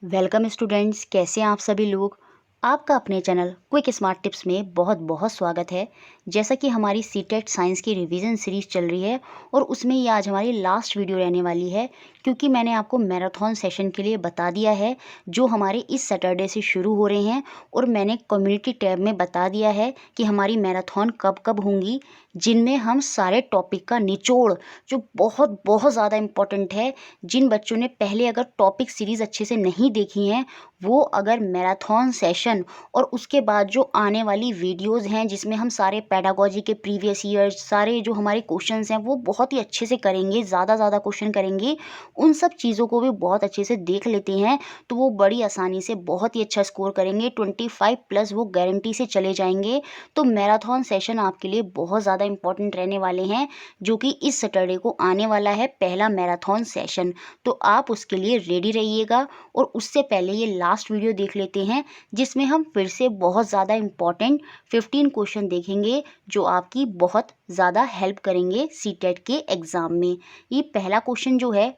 Welcome students, कैसे हैं आप सभी लोग। आपका अपने चैनल क्विक स्मार्ट टिप्स में बहुत बहुत स्वागत है। जैसा कि हमारी सीटेट साइंस की रिवीजन सीरीज़ चल रही है और उसमें ये आज हमारी लास्ट वीडियो रहने वाली है, क्योंकि मैंने आपको मैराथन सेशन के लिए बता दिया है जो हमारे इस सैटरडे से शुरू हो रहे हैं। और मैंने कम्युनिटी टैब में बता दिया है कि हमारी मैराथन कब कब होंगी, जिनमें हम सारे टॉपिक का निचोड़ जो बहुत बहुत ज़्यादा इम्पोर्टेंट है, जिन बच्चों ने पहले अगर टॉपिक सीरीज़ अच्छे से नहीं देखी हैं, वो अगर मैराथन सेशन और उसके बाद जो आने वाली वीडियोस हैं जिसमें हम सारे पेडागोजी के प्रीवियस ईयर्स सारे जो हमारे क्वेश्चंस हैं वो बहुत ही अच्छे से करेंगे, ज़्यादा क्वेश्चन करेंगे, उन सब चीज़ों को भी बहुत अच्छे से देख लेते हैं तो वो बड़ी आसानी से बहुत ही अच्छा स्कोर करेंगे। 25+ वो गारंटी से चले जाएंगे। तो मैराथन सेशन आपके लिए बहुत ज़्यादा इंपॉर्टेंट रहने वाले हैं, जो कि इस सैटरडे को आने वाला है पहला मैराथन सेशन। तो आप उसके लिए रेडी रहिएगा। और उससे पहले ये लास्ट वीडियो देख लेते हैं जिसमें हम फिर से बहुत ज़्यादा इम्पॉर्टेंट 15 क्वेश्चन देखेंगे जो आपकी बहुत ज़्यादा हेल्प करेंगे सीटेट के एग्ज़ाम में। ये पहला क्वेश्चन जो है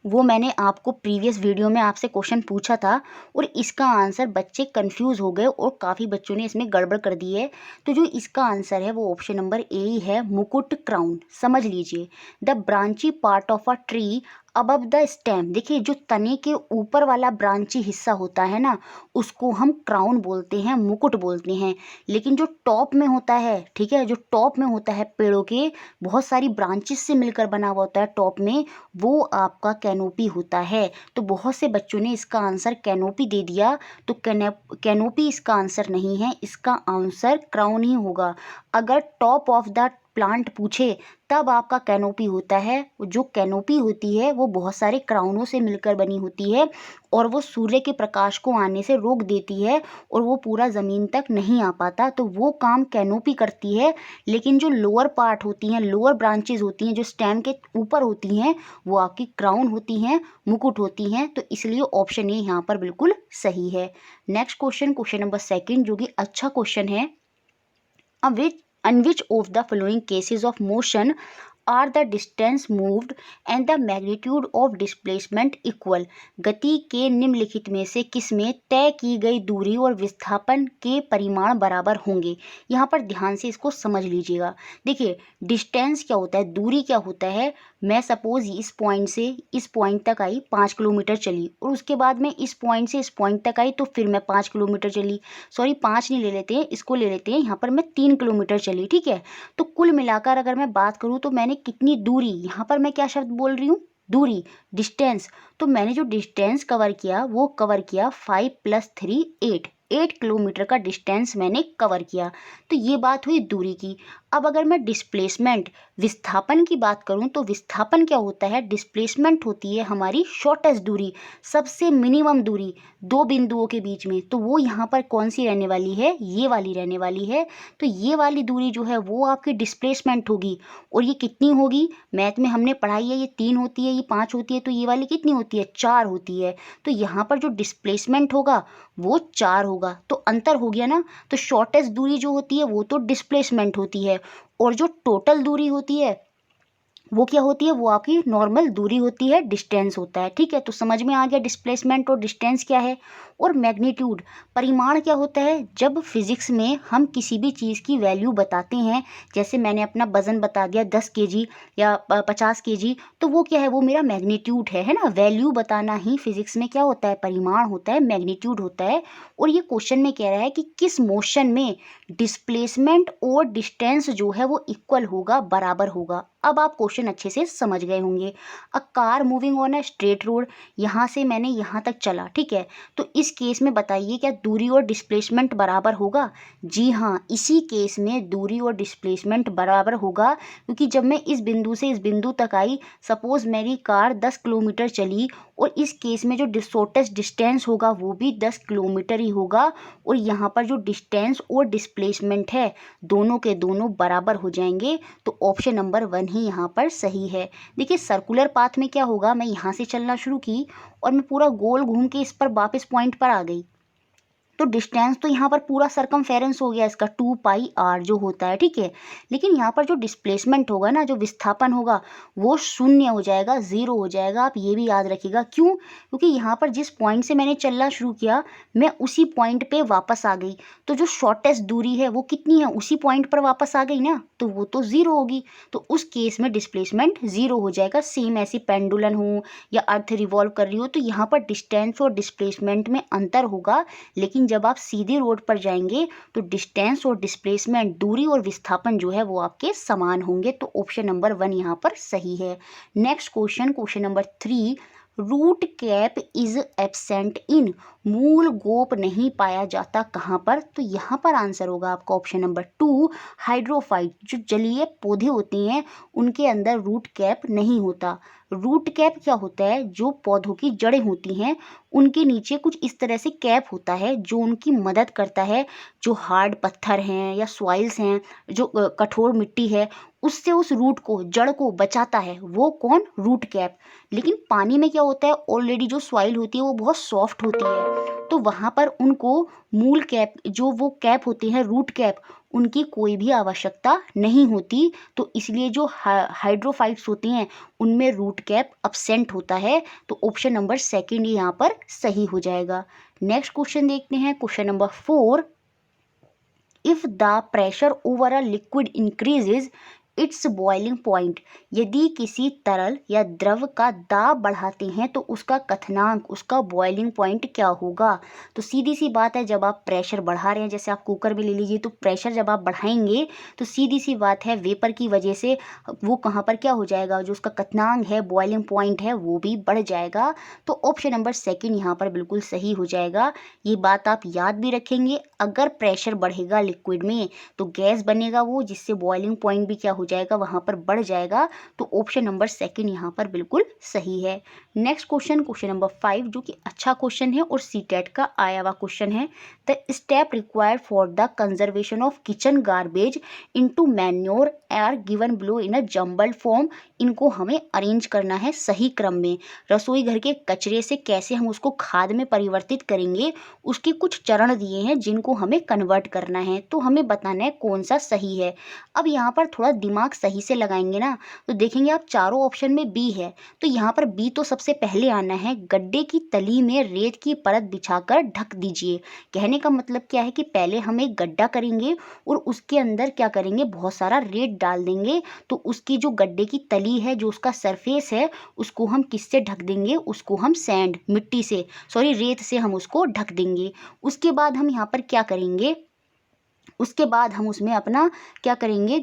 वो मैंने आपको प्रीवियस वीडियो में आपसे क्वेश्चन पूछा था और इसका आंसर बच्चे कंफ्यूज हो गए और काफ़ी बच्चों ने इसमें गड़बड़ कर दी है। तो जो इसका आंसर है वो ऑप्शन नंबर ए ही है, मुकुट क्राउन। समझ लीजिए, the branchy part of a tree above the stem. देखिए, जो तने के ऊपर वाला ब्रांची हिस्सा होता है ना, उसको हम क्राउन बोलते हैं, मुकुट बोलते हैं। लेकिन जो टॉप में होता है, ठीक है, जो टॉप में होता है पेड़ों के बहुत सारी ब्रांचेस से मिलकर बना हुआ होता है टॉप में, वो आपका कैनोपी होता है। तो बहुत से बच्चों ने इसका आंसर कैनोपी दे दिया, तो कैनोपी इसका आंसर नहीं है, इसका आंसर क्राउन ही होगा। अगर टॉप ऑफ द प्लांट पूछे तब आपका कैनोपी होता है। जो कैनोपी होती है वो बहुत सारे क्राउनों से मिलकर बनी होती है और वो सूर्य के प्रकाश को आने से रोक देती है और वो पूरा ज़मीन तक नहीं आ पाता, तो वो काम कैनोपी करती है। लेकिन जो लोअर पार्ट होती हैं, लोअर ब्रांचेज होती हैं, जो स्टेम के ऊपर होती हैं, वो आपकी क्राउन होती हैं, मुकुट होती हैं। तो इसलिए ऑप्शन ए यहाँ पर बिल्कुल सही है। Next question, question number second, जो कि अच्छा क्वेश्चन है। In which of the following cases of motion are the distance moved and the magnitude of displacement equal? गति के निम्नलिखित में से किस में तय की गई दूरी और विस्थापन के परिमाण बराबर होंगे? यहाँ पर ध्यान से इसको समझ लीजिएगा। देखिए, डिस्टेंस क्या होता है, दूरी क्या होता है। मैं सपोज इस पॉइंट से इस पॉइंट तक आई, 5 किलोमीटर चली, और उसके बाद मैं इस पॉइंट से इस पॉइंट तक आई तो फिर मैं 5 किलोमीटर चली। सॉरी, 5 नहीं ले लेते हैं, इसको ले लेते हैं, यहाँ पर मैं 3 किलोमीटर चली, ठीक है। तो कुल मिलाकर अगर मैं बात करूँ तो मैंने कितनी दूरी, यहाँ पर मैं क्या शब्द बोल रही हूँ, दूरी, डिस्टेंस। तो मैंने जो डिस्टेंस कवर किया वो कवर किया 5 + 3 8 किलोमीटर का डिस्टेंस मैंने कवर किया। तो ये बात हुई दूरी की। अब अगर मैं डिस्प्लेसमेंट, विस्थापन की बात करूं तो विस्थापन क्या होता है, डिस्प्लेसमेंट होती है हमारी शॉर्टेस्ट दूरी, सबसे मिनिमम दूरी दो बिंदुओं के बीच में। तो वो यहाँ पर कौन सी रहने वाली है, ये वाली रहने वाली है। तो ये वाली दूरी जो है वो आपकी डिस्प्लेसमेंट होगी। और ये कितनी होगी, मैथ में हमने पढ़ाई है, ये 3 होती है, ये 5 होती है, तो ये वाली कितनी होती है, 4 होती है। तो यहाँ पर जो डिस्प्लेसमेंट होगा वो 4 होगा। तो अंतर हो गया ना। तो शॉर्टेस्ट दूरी जो होती है वो तो डिस्प्लेसमेंट होती है, और जो टोटल दूरी होती है वो क्या होती है, वो आपकी नॉर्मल दूरी होती है, डिस्टेंस होता है। ठीक है, तो समझ में आ गया डिस्प्लेसमेंट और डिस्टेंस क्या है। और मैग्नीट्यूड, परिमाण क्या होता है, जब फिजिक्स में हम किसी भी चीज़ की वैल्यू बताते हैं, जैसे मैंने अपना वजन बता दिया 10 केजी या 50 केजी, तो वो क्या है, वो मेरा मैग्नीट्यूड है ना। वैल्यू बताना ही फिजिक्स में क्या होता है, परिमाण होता है, मैग्नीट्यूड होता है। और ये क्वेश्चन में कह रहा है कि किस मोशन में डिस्प्लेसमेंट और डिस्टेंस जो है वो इक्वल होगा, बराबर होगा। अब आप क्वेश्चन अच्छे से समझ गए होंगे। A car moving on a straight road, यहाँ से मैंने यहाँ तक चला, ठीक है। तो इस केस में बताइए क्या दूरी और डिस्प्लेसमेंट बराबर होगा। जी हाँ, इसी केस में दूरी और डिस्प्लेसमेंट बराबर होगा, क्योंकि जब मैं इस बिंदु से इस बिंदु तक आई, सपोज मेरी कार 10 किलोमीटर चली, और इस केस में जो शॉर्टेस्ट डिस्टेंस होगा वो भी 10 किलोमीटर ही होगा। और यहाँ पर जो डिस्टेंस और डिस्प्लेसमेंट है दोनों के दोनों बराबर हो जाएंगे। तो ऑप्शन नंबर 1 ही यहाँ पर सही है। देखिए, सर्कुलर पाथ में क्या होगा, मैं यहाँ से चलना शुरू की और मैं पूरा गोल घूम के इस पर वापस पॉइंट पर आ गई, तो डिस्टेंस तो यहाँ पर पूरा सरकमफेरेंस हो गया इसका 2πr जो होता है, ठीक है। लेकिन यहाँ पर जो डिस्प्लेसमेंट होगा ना, जो विस्थापन होगा, वो शून्य हो जाएगा, ज़ीरो हो जाएगा। आप ये भी याद रखिएगा। क्यों? क्योंकि यहाँ पर जिस पॉइंट से मैंने चलना शुरू किया, मैं उसी पॉइंट पे वापस आ गई। तो जो शॉर्टेस्ट दूरी है वो कितनी है, उसी पॉइंट पर वापस आ गई ना, तो वो तो ज़ीरो होगी। तो उस केस में डिस्प्लेसमेंट ज़ीरो हो जाएगा। सेम ऐसी पेंडुलन हो या अर्थ रिवॉल्व कर रही हो, तो यहाँ पर डिस्टेंस और डिस्प्लेसमेंट में अंतर होगा। लेकिन जब आप सीधी रोड पर जाएंगे तो डिस्टेंस और डिस्प्लेसमेंट, दूरी और विस्थापन जो है वो आपके समान होंगे। तो ऑप्शन नंबर 1 यहाँ पर सही है। Next question, question number 3, root cap is absent in, मूल गोप नहीं पाया जाता कहाँ पर? तो यहाँ पर आंसर होगा आपका ऑप्शन नंबर 2, हाइड्रोफाइट। जो जलीय पौधे होते हैं उनके अंदर रूट कैप नहीं होता। रूट कैप क्या होता है? जो पौधों की जड़ें होती हैं उनके नीचे कुछ इस तरह से कैप होता है जो उनकी मदद करता है। जो हार्ड पत्थर हैं या सॉइल्स हैं, जो कठोर मिट्टी है, उससे उस रूट को, जड़ को बचाता है। वो कौन? Root cap. लेकिन पानी में क्या होता है, ऑलरेडी जो सॉइल होती है वो बहुत सॉफ्ट होती है, तो वहाँ पर उनको मूल कैप, जो वो कैप होते हैं रूट कैप, उनकी कोई भी आवश्यकता नहीं होती। तो इसलिए जो हाइड्रोफाइट्स होते हैं उनमें रूट कैप अब्सेंट होता है। तो ऑप्शन नंबर 2 यहाँ पर सही हो जाएगा। नेक्स्ट क्वेश्चन देखते हैं, question number 4, if the pressure over a liquid increases it's boiling point, यदि किसी तरल या द्रव का दाब बढ़ाते हैं तो उसका क्वथनांक, उसका बॉइलिंग पॉइंट क्या होगा? तो सीधी सी बात है, जब आप प्रेशर बढ़ा रहे हैं, जैसे आप कुकर में ले लीजिए, तो प्रेशर जब आप बढ़ाएंगे तो सीधी सी बात है वेपर की वजह से वो कहाँ पर क्या हो जाएगा, जो उसका क्वथनांक है, बॉइलिंग पॉइंट है, वो भी बढ़ जाएगा। तो ऑप्शन नंबर 2 यहाँ पर बिल्कुल सही हो जाएगा। ये बात आप याद भी रखेंगे, अगर प्रेशर बढ़ेगा लिक्विड में तो गैस बनेगा वो, जिससे बॉइलिंग पॉइंट भी क्या हो जाएगा, वहाँ पर बढ़ जाएगा। तो ऑप्शन नंबर 2 यहाँ पर बिल्कुल सही है। नेक्स्ट क्वेश्चन, क्वेश्चन नंबर 5, जो कि अच्छा क्वेश्चन है और सीटेट का आया हुआ क्वेश्चन है। The step required for the conservation of kitchen garbage into manure are given below in a jumbled form. इनको हमें अरेंज करना है सही क्रम में। रसोई घर के कचरे से कैसे हम उसको खाद में परिवर्तित करेंगे, उसके कुछ चरण दिए हैं जिनको हमें कन्वर्ट करना है। तो हमें बताना है कौन सा सही है। अब यहाँ पर थोड़ा दिमाग सही से लगाएंगे ना, तो देखेंगे आप चारों ऑप्शन में बी है, तो यहाँ पर बी तो सबसे पहले आना है। गड्ढे की तली में रेत की परत बिछाकर ढक दीजिए। कहने का मतलब क्या है कि पहले हम एक गड्ढा करेंगे और उसके अंदर क्या करेंगे, बहुत सारा रेत डाल देंगे। तो उसकी जो गड्ढे की तली है, जो उसका सरफेस है, उसको हम किससे ढक देंगे, उसको हम सैंड, मिट्टी से, सॉरी रेत से हम उसको ढक देंगे। उसके बाद हम यहाँ पर क्या करेंगे, उसके बाद हम उसमें अपना क्या करेंगे,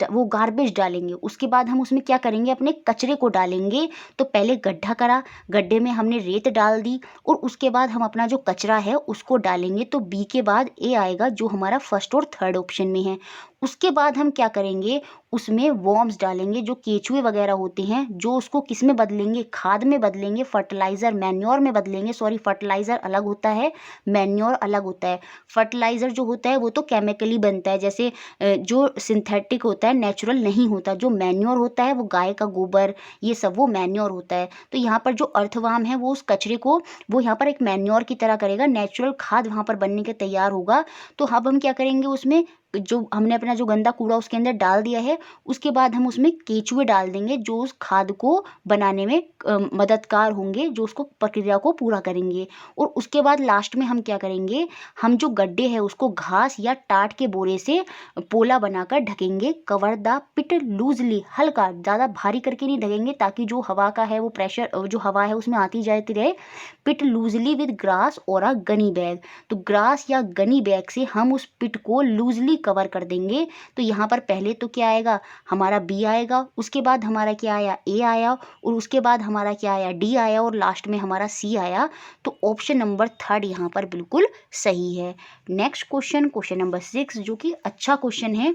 वो गार्बेज डालेंगे। उसके बाद हम उसमें क्या करेंगे, अपने कचरे को डालेंगे। तो पहले गड्ढा करा, गड्ढे में हमने रेत डाल दी और उसके बाद हम अपना जो कचरा है उसको डालेंगे। तो बी के बाद ए आएगा, जो हमारा फर्स्ट और थर्ड ऑप्शन में है। उसके बाद हम क्या करेंगे, उसमें वॉर्म्स डालेंगे, जो केचुए वगैरह होते हैं, जो उसको किस में बदलेंगे, खाद में बदलेंगे, फर्टिलाइज़र, मैन्योर में बदलेंगे। सॉरी, फर्टिलाइज़र अलग होता है, मैन्योर अलग होता है। फर्टिलाइज़र जो होता है वो तो केमिकली बनता है, जैसे जो सिंथेटिक होता है, नेचुरल नहीं होता। जो मैन्योर होता है वो गाय का गोबर, ये सब वो मैन्योर होता है। तो यहाँ पर जो अर्थवार्म है वो उस कचरे को, वो यहाँ पर एक मैन्योर की तरह करेगा, नेचुरल खाद वहाँ पर बनने के तैयार होगा। तो अब हम क्या करेंगे, उसमें जो हमने अपना जो गंदा कूड़ा उसके अंदर डाल दिया है, उसके बाद हम उसमें केचुए डाल देंगे, जो उस खाद को बनाने में मददगार होंगे, जो उसको प्रक्रिया को पूरा करेंगे। और उसके बाद लास्ट में हम क्या करेंगे, हम जो गड्ढे हैं उसको घास या टाट के बोरे से पोला बनाकर ढकेंगे। कवर द पिट लूजली, हल्का, ज़्यादा भारी करके नहीं ढकेंगे, ताकि जो हवा का है वो प्रेशर, जो हवा है उसमें आती जाती रहे। पिट लूजली विद ग्रास और अ गनी बैग, तो ग्रास या गनी बैग से हम उस पिट को लूजली कवर कर देंगे। तो यहाँ पर पहले तो क्या आएगा, हमारा बी आएगा, उसके बाद हमारा क्या आया, ए आया, और उसके बाद हमारा क्या आया, डी आया, और लास्ट में हमारा सी आया। तो ऑप्शन नंबर 3 यहाँ पर बिल्कुल सही है। नेक्स्ट क्वेश्चन, क्वेश्चन नंबर 6, जो कि अच्छा क्वेश्चन है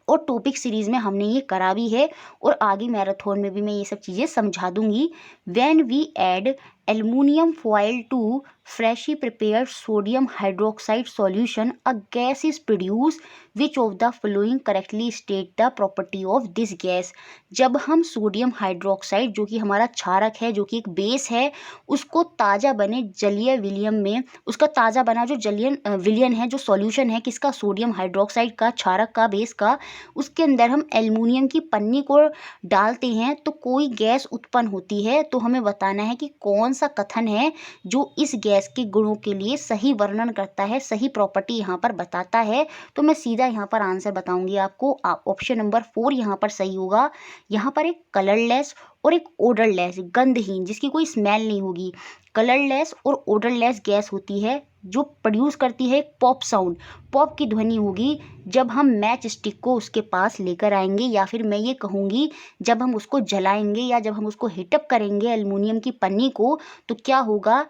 और टॉपिक सीरीज में हमने ये करा भी है, और आगे मैराथन में भी मैं ये सब चीज़ें समझा दूंगी। When we add aluminium foil to freshly prepared sodium hydroxide solution, a gas is produced. Which of the following correctly state the property of this gas? जब हम सोडियम हाइड्रोक्साइड जो कि हमारा क्षारक है, जो कि एक बेस है, उसको ताज़ा बने जलीय विलयन में, उसका ताज़ा बना जो जलीय विलयन है, जो सॉल्यूशन है किसका, सोडियम हाइड्रोक्साइड का, क्षारक का, बेस का, उसके अंदर हम एल्युमिनियम की पन्नी को डालते हैं तो कोई गैस उत्पन्न होती है। तो हमें बताना है कि कौन सा कथन है जो इस गैस के गुणों के लिए सही वर्णन करता है, सही प्रॉपर्टी यहाँ पर बताता है। तो मैं सीधा यहाँ पर आंसर बताऊंगी आपको। ऑप्शन नंबर 4 यहाँ पर सही होगा। यहाँ पर एक कलरलेस और एक ओडरलेस, गंधहीन, जिसकी कोई स्मेल नहीं होगी, कलरलेस और ओडरलेस गैस होती है जो प्रोड्यूस करती है एक पॉप साउंड, पॉप की ध्वनि होगी जब हम मैच स्टिक को उसके पास लेकर आएंगे, या फिर मैं ये कहूँगी जब हम उसको जलाएंगे या जब हम उसको हीटअप करेंगे एल्युमिनियम की पन्नी को, तो क्या होगा,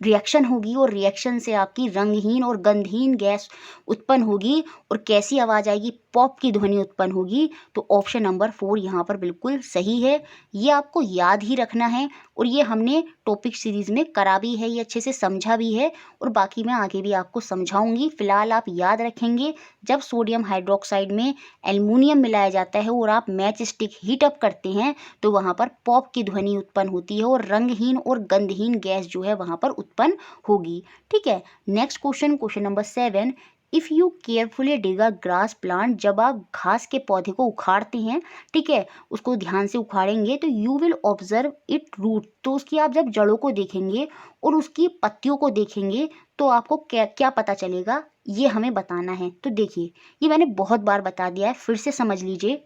रिएक्शन होगी और रिएक्शन से आपकी रंगहीन और गंधहीन गैस उत्पन्न होगी और कैसी आवाज़ आएगी, पॉप की ध्वनि उत्पन्न होगी। तो ऑप्शन नंबर 4 यहाँ पर बिल्कुल सही है। ये आपको याद ही रखना है और ये हमने टॉपिक सीरीज़ में करा भी है, ये अच्छे से समझा भी है और बाकी मैं आगे भी आपको समझाऊंगी। फिलहाल आप याद रखेंगे, जब सोडियम हाइड्रोक्साइड में एल्युमिनियम मिलाया जाता है और आप मैच स्टिक हीट अप करते हैं तो वहाँ पर पॉप की ध्वनि उत्पन्न होती है और रंगहीन और गंधहीन गैस जो है वहाँ पर उत्पन्न होगी। ठीक है, next question, question number 7। If you carefully dig a grass plant, जब आप घास के पौधे को उखाड़ते हैं, ठीक है, उसको ध्यान से उखाड़ेंगे तो you will observe it root, तो उसकी आप जब जड़ों को देखेंगे और उसकी पत्तियों को देखेंगे तो आपको क्या क्या पता चलेगा, ये हमें बताना है। तो देखिए, ये मैंने बहुत बार बता दिया है, फिर से समझ लीजिए।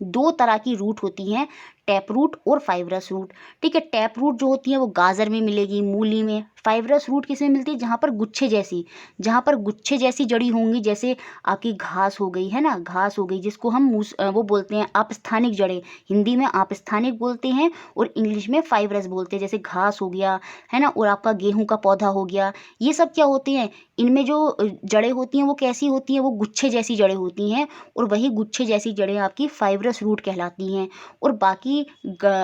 2 तरह की रूट होती हैं, टैप रूट और फाइब्रस रूट। ठीक है, टैप रूट जो होती है वो गाजर में मिलेगी, मूली में। फाइब्रस रूट किस में मिलती है, जहाँ पर गुच्छे जैसी जड़ी होंगी, जैसे आपकी घास हो गई है ना, घास हो गई जिसको हम वो बोलते हैं आपस्थानिक जड़ें, हिंदी में आपस्थानिक बोलते हैं और इंग्लिश में फाइब्रस बोलते हैं। जैसे घास हो गया है ना, और आपका गेहूं का पौधा हो गया, ये सब क्या होते हैं, इनमें जो जड़ें होती हैं वो कैसी होती हैं, वो गुच्छे जैसी जड़ें होती हैं और वही गुच्छे जैसी जड़ें आपकी फाइब्रस रूट कहलाती हैं। और बाकी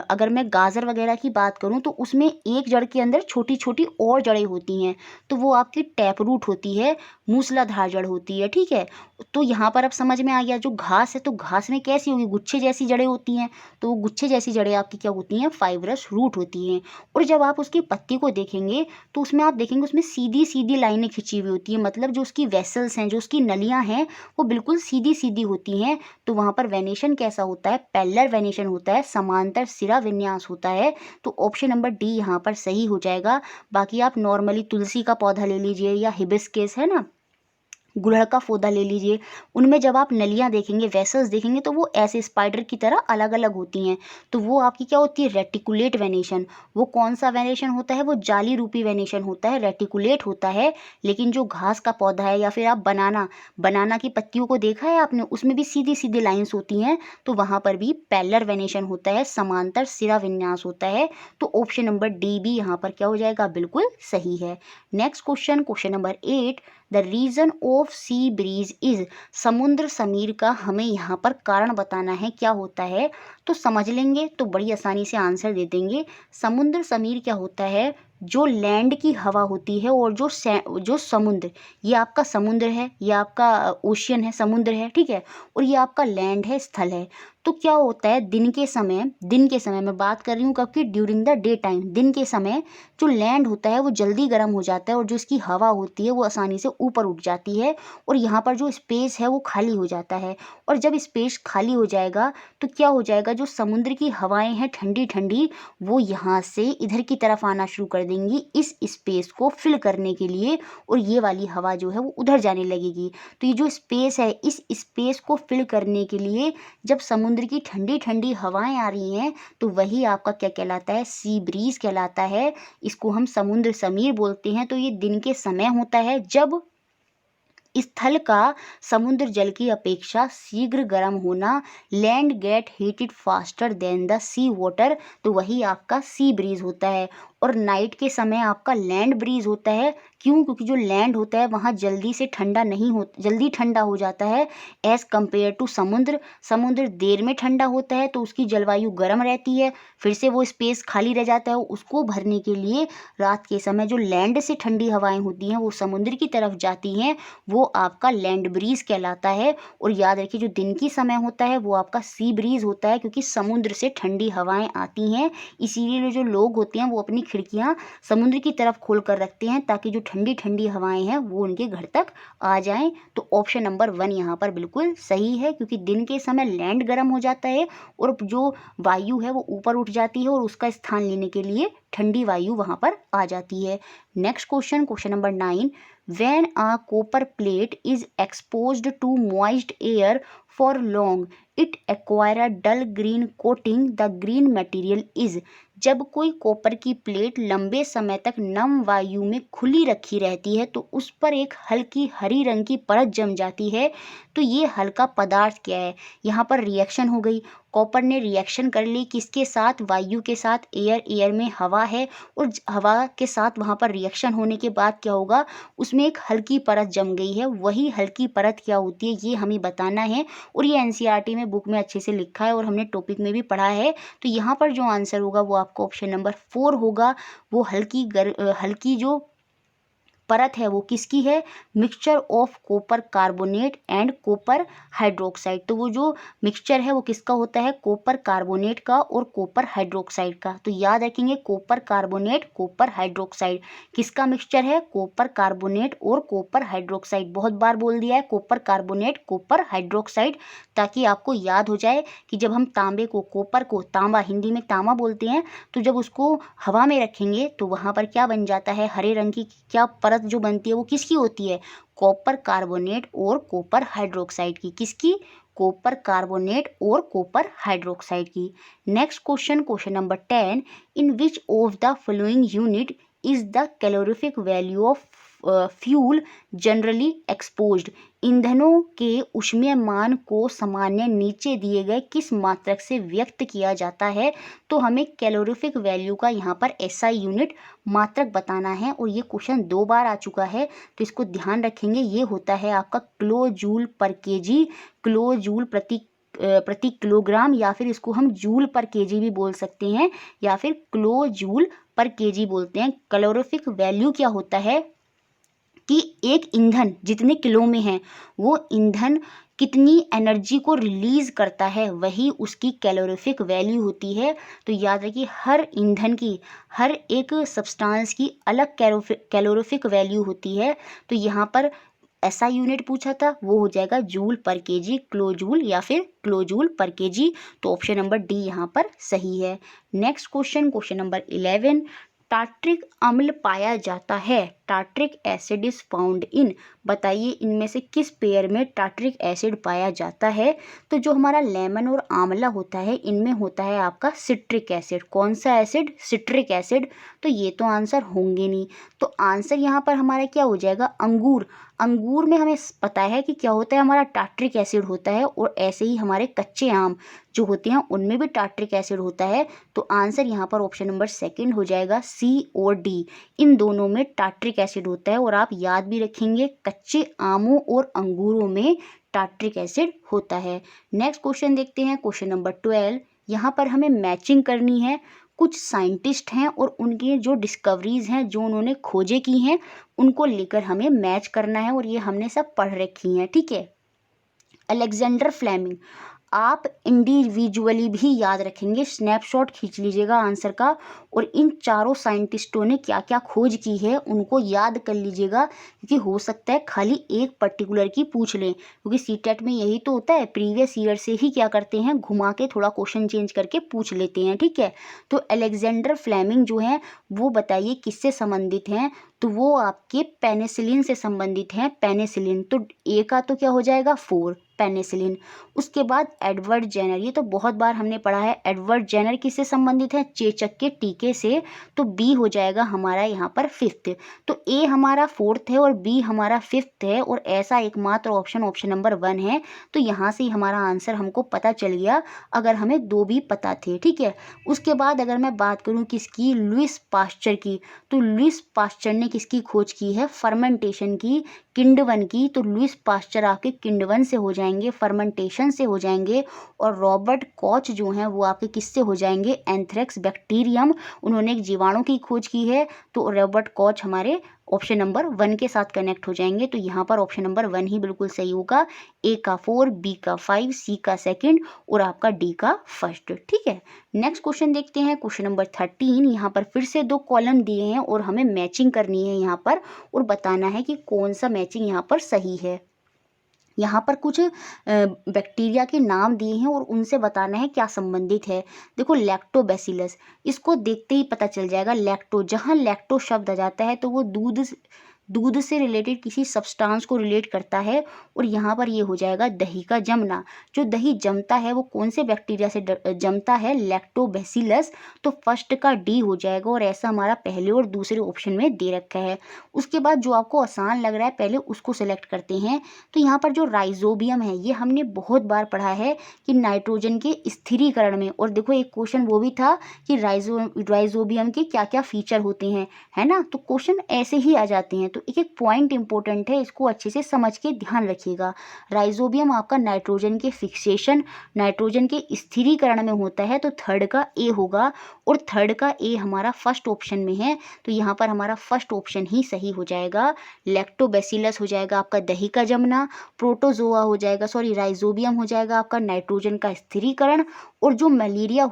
अगर मैं गाजर वगैरह की बात करूं तो उसमें एक जड़ के अंदर छोटी छोटी और जड़ें होती हैं, तो वो आपकी टैप रूट होती है, मूसलाधार जड़ होती है। ठीक है, तो यहाँ पर अब समझ में आ गया, जो घास है तो घास में कैसी होगी, गुच्छे जैसी जड़ें होती हैं, तो वो गुच्छे जैसी जड़ें आपकी क्या होती हैं, फाइब्रस रूट होती हैं। और जब आप उसकी पत्ती को देखेंगे तो उसमें आप देखेंगे उसमें सीधी सीधी लाइनें खिंची हुई होती हैं, मतलब जो उसकी वेसल्स हैं, जो उसकी नलियाँ हैं वो बिल्कुल सीधी सीधी होती हैं। तो वहाँ पर वेनेशन कैसा होता है, पैरेलल वेनेशन होता है, समांतर सिरा विन्यास होता है। तो ऑप्शन नंबर डी यहाँ पर सही हो जाएगा। बाकी आप नॉर्मली तुलसी का पौधा ले लीजिए या हिबिस्कस है ना, गुड़हल का पौधा ले लीजिए, उनमें जब आप नलियाँ देखेंगे, वेसल्स देखेंगे तो वो ऐसे स्पाइडर की तरह अलग अलग होती हैं। तो वो आपकी क्या होती है, रेटिकुलेट वेनेशन। वो कौन सा वेनेशन होता है, वो जाली रूपी वेनेशन होता है, रेटिकुलेट होता है। लेकिन जो घास का पौधा है या फिर आप बनाना की पत्तियों को देखा है आपने, उसमें भी सीधी सीधी लाइन्स होती हैं, तो वहाँ पर भी पैरेलल वेनेशन होता है, समांतर सिरा विन्यास होता है। तो ऑप्शन नंबर डी भी यहाँ पर क्या हो जाएगा, बिल्कुल सही है। Next question, question number 8। The reason of sea breeze is, समुद्र समीर का हमें यहाँ पर कारण बताना है, क्या होता है। तो समझ लेंगे तो बड़ी आसानी से आंसर दे देंगे। समुद्र समीर क्या होता है, जो लैंड की हवा होती है और जो समुद्र, ये आपका समुद्र है, ये आपका ओशियन है, समुद्र है, ठीक है, और ये आपका लैंड है, स्थल है। तो क्या होता है, दिन के समय मैं बात कर रही हूँ कब की, ड्यूरिंग द डे टाइम, दिन के समय जो लैंड होता है वो जल्दी गर्म हो जाता है और जो इसकी हवा होती है वो आसानी से ऊपर उठ जाती है और यहाँ पर जो स्पेस है वो खाली हो जाता है। और जब स्पेस खाली हो जाएगा तो क्या हो जाएगा, जो समुद्र की हवाएं हैं ठंडी ठंडी, वो यहाँ से इधर की तरफ आना शुरू कर देंगी इस स्पेस को फिल करने के लिए, और ये वाली हवा जो है वो उधर जाने लगेगी। तो ये जो स्पेस है, इस स्पेस को फिल करने के लिए जब समुद्र की ठंडी ठंडी हवाएं आ रही हैं तो वही आपका क्या कहलाता है, सी ब्रीज कहलाता है। इसको हम समुद्र समीर बोलते हैं। तो ये दिन के समय होता है जब स्थल का समुद्र जल की अपेक्षा शीघ्र गर्म होना, land get heated faster than the sea water, तो वही आपका सी ब्रीज होता है। और नाइट के समय आपका लैंड ब्रीज होता है। क्यों? क्योंकि जो लैंड होता है वहाँ जल्दी से ठंडा नहीं हो, जल्दी ठंडा हो जाता है एज कम्पेयर टू समुद्र। समुद्र देर में ठंडा होता है तो उसकी जलवायु गर्म रहती है, फिर से वो स्पेस खाली रह जाता है। उसको भरने के लिए रात के समय जो लैंड से ठंडी हवाएं होती हैं वो समुद्र की तरफ जाती हैं, वो आपका लैंड ब्रीज कहलाता है। और याद रखिए जो दिन की समय होता है वो आपका सी ब्रीज होता है, क्योंकि समुद्र से ठंडी हवाएं आती हैं। इसीलिए जो लोग होते हैं वो अपनी खिड़कियां समुद्र की तरफ खोल कर रखते हैं ताकि जो ठंडी ठंडी हवाएं हैं वो उनके घर तक आ जाएं। तो ऑप्शन नंबर 1 यहाँ पर बिल्कुल सही है, क्योंकि दिन के समय लैंड गर्म हो जाता है और जो वायु है वो ऊपर उठ जाती है और उसका स्थान लेने के लिए ठंडी वायु वहाँ पर आ जाती है। Next question, question number 9, when a copper plate is exposed to moist air for long it acquire a dull green coating, the green material is। जब कोई कॉपर की प्लेट लंबे समय तक नम वायु में खुली रखी रहती है तो उस पर एक हल्की हरी रंग की परत जम जाती है। तो ये हल्का पदार्थ क्या है? यहाँ पर रिएक्शन हो गई, कॉपर ने रिएक्शन कर ली किसके साथ? वायु के साथ। एयर में हवा है और हवा के साथ वहाँ पर रिएक्शन होने के बाद क्या होगा? उसमें एक हल्की परत जम गई है। वही हल्की परत क्या होती है ये हमें बताना है, और ये एनसीईआरटी में बुक में अच्छे से लिखा है और हमने टॉपिक में भी पढ़ा है। तो यहाँ पर जो आंसर होगा वो आपका ऑप्शन नंबर 4 होगा। वो हल्की जो परत है वो किसकी है? Mixture of copper carbonate and copper hydroxide. तो वो जो मिक्सचर है वो किसका होता है? कॉपर कार्बोनेट का और कॉपर हाइड्रोक्साइड का। तो याद रखेंगे कॉपर कार्बोनेट कॉपर हाइड्रोक्साइड किसका मिक्सचर है? कॉपर कार्बोनेट और कॉपर हाइड्रोक्साइड। बहुत बार बोल दिया है कॉपर कार्बोनेट कॉपर हाइड्रोक्साइड, ताकि आपको याद हो जाए कि जब हम तांबे को, कॉपर को, तांबा हिंदी में तांबा बोलते हैं, तो जब उसको हवा में रखेंगे तो वहाँ पर क्या बन जाता है? हरे रंग की क्या परत जो बनती है वो किसकी होती है? कॉपर कार्बोनेट और कॉपर हाइड्रोक्साइड की। किसकी? कॉपर कार्बोनेट और कॉपर हाइड्रोक्साइड की। Next question, question number 10, in which of the following unit is the calorific value of fuel generally expressed. ईंधनों के ऊष्मीय मान को सामान्य नीचे दिए गए किस मात्रक से व्यक्त किया जाता है? तो हमें कैलोरीफिक वैल्यू का यहाँ पर एसआई यूनिट मात्रक बताना है, और ये क्वेश्चन 2 बार आ चुका है तो इसको ध्यान रखेंगे। ये होता है आपका किलो जूल पर केजी, किलो जूल प्रति किलोग्राम, या फिर इसको हम जूल पर केजी भी बोल सकते हैं, या फिर किलो जूल पर केजी बोलते हैं। कैलोरीफिक वैल्यू क्या होता है कि एक ईंधन जितने किलो में है वो ईंधन कितनी एनर्जी को रिलीज करता है, वही उसकी कैलोरीफिक वैल्यू होती है। तो याद रखिए हर ईंधन की, हर एक सब्सटेंस की अलग कैलोरीफिक वैल्यू होती है। तो यहाँ पर ऐसा यूनिट पूछा था वो हो जाएगा जूल पर केजी, किलो जूल या फिर किलो जूल पर केजी। तो ऑप्शन नंबर डी यहाँ पर सही है। Next question, question number 11, tartaric अम्ल पाया जाता है, tartaric acid is found in. बताइए इनमें से किस पेयर में टार्ट्रिक एसिड पाया जाता है? तो जो हमारा लेमन और आंवला होता है इनमें होता है आपका सिट्रिक एसिड। कौन सा एसिड? Citric acid. तो ये तो आंसर होंगे नहीं, तो आंसर यहाँ पर हमारा क्या हो जाएगा? अंगूर। अंगूर में हमें पता है कि क्या होता है, हमारा टार्ट्रिक एसिड होता है, और ऐसे ही हमारे कच्चे आम जो होते हैं उनमें भी टार्ट्रिक एसिड होता है। तो आंसर यहाँ पर ऑप्शन नंबर 2 हो जाएगा, सी और डी। इन दोनों में टार्ट्रिक एसिड होता है, और आप याद भी रखेंगे कच्चे आमों और अंगूरों में टार्ट्रिक एसिड होता है। नेक्स्ट क्वेश्चन देखते हैं, क्वेश्चन नंबर 12। यहाँ पर हमें मैचिंग करनी है। कुछ साइंटिस्ट हैं और उनकी जो डिस्कवरीज हैं, जो उन्होंने खोजें की हैं, उनको लेकर हमें मैच करना है, और ये हमने सब पढ़ रखी हैं, ठीक है। अलेक्जेंडर फ्लेमिंग, आप इंडिविजुअली भी याद रखेंगे, स्नैपशॉट खींच लीजिएगा आंसर का, और इन चारों साइंटिस्टों ने क्या क्या खोज की है उनको याद कर लीजिएगा, क्योंकि हो सकता है खाली एक पर्टिकुलर की पूछ लें, क्योंकि सीटेट में यही तो होता है, प्रीवियस ईयर से ही क्या करते हैं, घुमा के थोड़ा क्वेश्चन चेंज करके पूछ लेते हैं, ठीक है। तो अलेक्जेंडर फ्लेमिंग जो हैं वो बताइए किससे संबंधित हैं? तो वो आपके पेनिसिलिन से संबंधित हैं, पेनिसिलिन। तो ए का तो क्या हो जाएगा 4, पेनिसिलिन। उसके बाद एडवर्ड जेनर, ये तो बहुत बार हमने पढ़ा है। एडवर्ड जेनर किससे संबंधित है? चेचक के टीके से। तो बी हो जाएगा हमारा यहाँ पर 5th। तो ए हमारा 4th है और बी हमारा 5th है, और ऐसा एकमात्र ऑप्शन ऑप्शन नंबर 1 है। तो यहाँ से हमारा आंसर हमको पता चल गया, अगर हमें 2 भी पता थे। ठीक है। उसके बाद अगर मैं बात करूँ किसकी, लुईस पास्चर की, तो लुईस पास्चर ने किसकी खोज की है? फर्मेंटेशन की, किण्वन की। तो लुईस पास्चर आपके किण्वन से हो जाएंगे, फर्मेंटेशन से हो जाएंगे। और रॉबर्ट कॉच जो हैं वो आपके किससे हो जाएंगे? एंथ्रेक्स बैक्टीरियम, उन्होंने एक जीवाणु की खोज की है। तो रॉबर्ट कॉच हमारे ऑप्शन नंबर 1 के साथ कनेक्ट हो जाएंगे। तो यहाँ पर ऑप्शन नंबर 1 ही बिल्कुल सही होगा। ए का 4, बी का 5, सी का 2 और आपका डी का 1st। ठीक है। नेक्स्ट क्वेश्चन देखते हैं, क्वेश्चन नंबर 13। यहाँ पर फिर से 2 कॉलम दिए हैं और हमें मैचिंग करनी है यहाँ पर, और बताना है कि कौन सा मैचिंग यहाँ पर सही है। यहाँ पर कुछ बैक्टीरिया के नाम दिए हैं और उनसे बताना है क्या संबंधित है। देखो लैक्टोबैसिलस, इसको देखते ही पता चल जाएगा। लैक्टो, जहाँ लैक्टो शब्द आ जाता है तो वो दूध से रिलेटेड किसी सब्सटेंस को रिलेट करता है। और यहाँ पर ये हो जाएगा दही का जमना। जो दही जमता है वो कौन से बैक्टीरिया से जमता है? लैक्टोबैसिलस। तो फर्स्ट का डी हो जाएगा, और ऐसा हमारा पहले और दूसरे ऑप्शन में दे रखा है। उसके बाद जो आपको आसान लग रहा है पहले उसको सेलेक्ट करते हैं। तो यहाँ पर जो राइजोबियम है, ये हमने बहुत बार पढ़ा है कि नाइट्रोजन के स्थिरीकरण में। और देखो एक क्वेश्चन वो भी था कि राइजोबियम के क्या क्या फीचर होते हैं, है ना। तो क्वेश्चन ऐसे ही आ जाते हैं। तो एक एक पॉइंट इंपॉर्टेंट है, इसको अच्छे से समझ के ध्यान रखिएगा। राइजोबियम आपका नाइट्रोजन के फिक्सेशन, नाइट्रोजन के स्थिरीकरण में होता है। तो थर्ड का ए होगा, और थर्ड का ए हमारा फर्स्ट ऑप्शन में है। तो यहाँ पर हमारा फर्स्ट ऑप्शन ही सही हो जाएगा। लैक्टोबैसिलस हो जाएगा आपका दही का जमना, प्रोटोजोआ हो जाएगा, सॉरी राइजोबियम हो जाएगा आपका नाइट्रोजन का स्थिरीकरण। और जो मलेरिया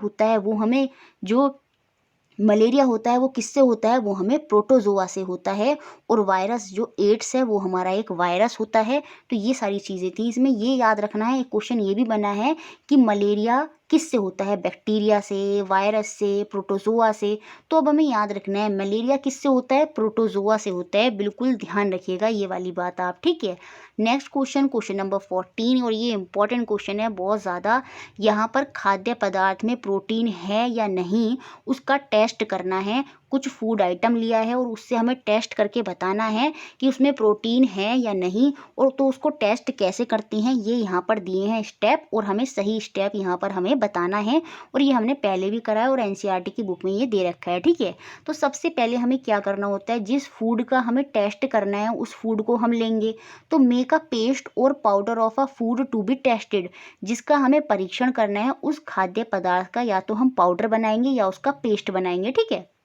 होता है वो किससे होता है? वो हमें प्रोटोजोआ से होता है। और वायरस जो एड्स है वो हमारा एक वायरस होता है। तो ये सारी चीज़ें थी इसमें, ये याद रखना है। एक क्वेश्चन ये भी बना है कि मलेरिया किससे होता है? बैक्टीरिया से, वायरस से, प्रोटोजोआ से। तो अब हमें याद रखना है मलेरिया किससे होता है? प्रोटोजोआ से होता है। बिल्कुल ध्यान रखिएगा ये वाली बात आप। ठीक है। नेक्स्ट क्वेश्चन, क्वेश्चन नंबर 14, और ये इंपॉर्टेंट क्वेश्चन है बहुत ज़्यादा। यहाँ पर खाद्य पदार्थ में प्रोटीन है या नहीं उसका टेस्ट करना है। कुछ फूड आइटम लिया है और उससे हमें टेस्ट करके बताना है कि उसमें प्रोटीन है या नहीं। और तो उसको टेस्ट कैसे करते हैं ये यहाँ पर दिए हैं स्टेप, और हमें सही स्टेप यहाँ पर हमें बताना है। और ये हमने पहले भी करा है और एनसीईआरटी की बुक में ये दे रखा है। ठीक है। तो सबसे पहले हमें क्या करना होता है, जिस फूड का हमें टेस्ट करना है उस फूड को हम लेंगे। तो make a paste or powder of a food to be tested, जिसका हमें परीक्षण करना है उस खाद्य पदार्थ का या तो हम पाउडर बनाएंगे या उसका पेस्ट बनाएंगे। ठीक है।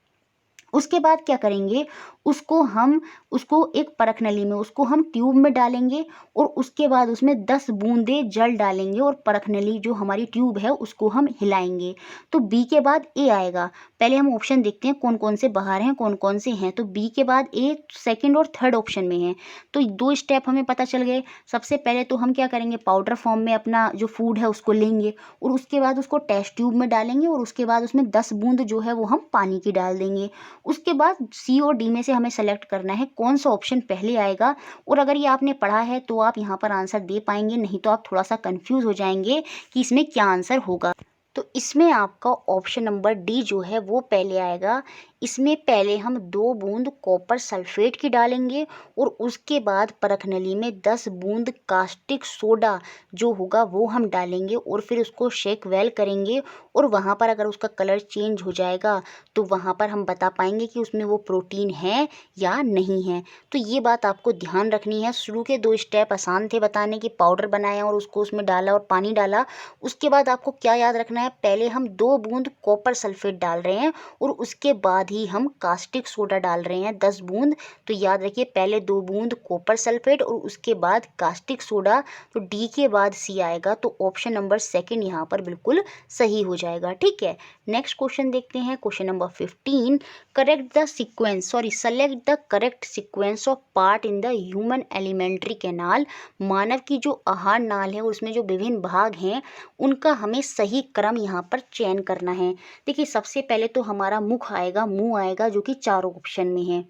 उसके बाद क्या करेंगे, उसको एक परख नली में, उसको हम ट्यूब में डालेंगे, और उसके बाद उसमें 10 बूंदे जल डालेंगे, और परख नली जो हमारी ट्यूब है उसको हम हिलाएंगे। तो बी के बाद ए आएगा। पहले हम ऑप्शन देखते हैं कौन कौन से बाहर हैं कौन कौन से हैं। तो बी के बाद ए सेकंड और थर्ड ऑप्शन में है। तो 2 स्टेप हमें पता चल गए। सबसे पहले तो हम क्या करेंगे, पाउडर फॉर्म में अपना जो फूड है उसको लेंगे, और उसके बाद उसको टेस्ट ट्यूब में डालेंगे, और उसके बाद उसमें 10 बूंद जो है वो हम पानी की डाल देंगे। उसके बाद सी और डी में से हमें सेलेक्ट करना है कौन सा ऑप्शन पहले आएगा। और अगर ये आपने पढ़ा है तो आप यहाँ पर आंसर दे पाएंगे, नहीं तो आप थोड़ा सा कंफ्यूज हो जाएंगे कि इसमें क्या आंसर होगा। तो इसमें आपका ऑप्शन नंबर डी जो है वो पहले आएगा। इसमें पहले हम 2 बूंद कॉपर सल्फेट की डालेंगे, और उसके बाद परख नली में 10 बूंद कास्टिक सोडा जो होगा वो हम डालेंगे, और फिर उसको शेक वेल करेंगे। और वहाँ पर अगर उसका कलर चेंज हो जाएगा तो वहाँ पर हम बता पाएंगे कि उसमें वो प्रोटीन है या नहीं है। तो ये बात आपको ध्यान रखनी है। शुरू के 2 स्टेप आसान थे बताने की, पाउडर बनाया और उसको उसमें डाला और पानी डाला। उसके बाद आपको क्या याद रखना है, पहले हम 2 बूंद कॉपर सल्फेट डाल रहे हैं, और उसके बाद ही हम कास्टिक सोडा डाल रहे हैं 10 बूंद। तो याद रखिए पहले 2 बूंद कॉपर सल्फेट और उसके बाद कास्टिक सोडा। तो डी के बाद सी आएगा। तो ऑप्शन नंबर सेकंड यहाँ पर बिल्कुल सही हो जाएगा। ठीक है। नेक्स्ट क्वेश्चन देखते हैं, question number 15। Select the correct sequence of part in the human alimentary canal. मानव की जो आहार नाल है उसमें जो विभिन्न भाग हैं उनका हमें सही क्रम यहाँ पर चयन करना है। देखिए सबसे पहले तो हमारा मुख आएगा, मुंह आएगा, जो कि चारों ऑप्शन में है।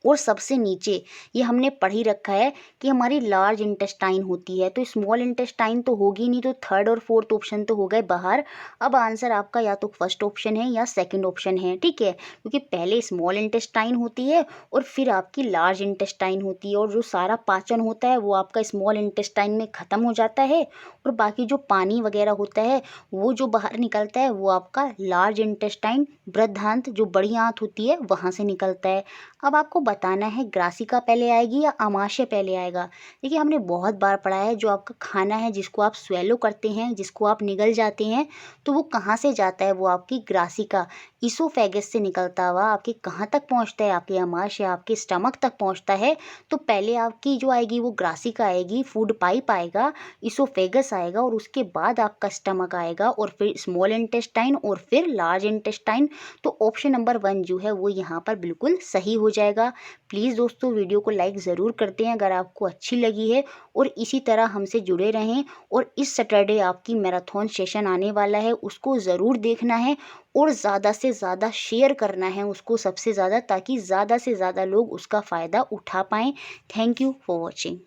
और सबसे नीचे ये हमने पढ़ ही रखा है कि हमारी लार्ज इंटेस्टाइन होती है, तो स्मॉल इंटेस्टाइन तो होगी नहीं, तो थर्ड और फोर्थ ऑप्शन तो हो गए बाहर। अब आंसर आपका या तो फर्स्ट ऑप्शन है या सेकंड ऑप्शन है, ठीक है, क्योंकि पहले स्मॉल इंटेस्टाइन होती है और फिर आपकी लार्ज इंटेस्टाइन होती है, और जो सारा पाचन होता है वो आपका स्मॉल इंटेस्टाइन में ख़त्म हो जाता है, और बाकी जो पानी वगैरह होता है वो जो बाहर निकलता है वो आपका लार्ज इंटेस्टाइन बृहदांत जो बड़ी आंत होती है वहाँ से निकलता है। अब आपको बताना है ग्रासिका पहले आएगी या आमाशय पहले आएगा। देखिए हमने बहुत बार पढ़ा है, जो आपका खाना है जिसको आप स्वेलो करते हैं, जिसको आप निगल जाते हैं, तो वो कहाँ से जाता है, वो आपकी ग्रासिका इसोफेगस से निकलता हुआ आपके कहाँ तक पहुँचता है, आपके आमाशय आपके स्टमक तक पहुँचता है। तो पहले आपकी जो आएगी वो ग्रासिका आएगी, फूड पाइप आएगा, इसोफेगस आएगा, और उसके बाद आपका स्टमक आएगा, और फिर स्मॉल इंटेस्टाइन और फिर लार्ज इंटेस्टाइन। तो ऑप्शन नंबर 1 जो है वो यहाँ पर बिल्कुल सही हो जाएगा। प्लीज़ दोस्तों वीडियो को लाइक ज़रूर करते हैं अगर आपको अच्छी लगी है, और इसी तरह हमसे जुड़े रहें। और इस सैटरडे आपकी मैराथन सेशन आने वाला है, उसको ज़रूर देखना है और ज़्यादा से ज़्यादा शेयर करना है उसको सबसे ज़्यादा, ताकि ज़्यादा से ज़्यादा लोग उसका फ़ायदा उठा पाएँ। Thank you for watching.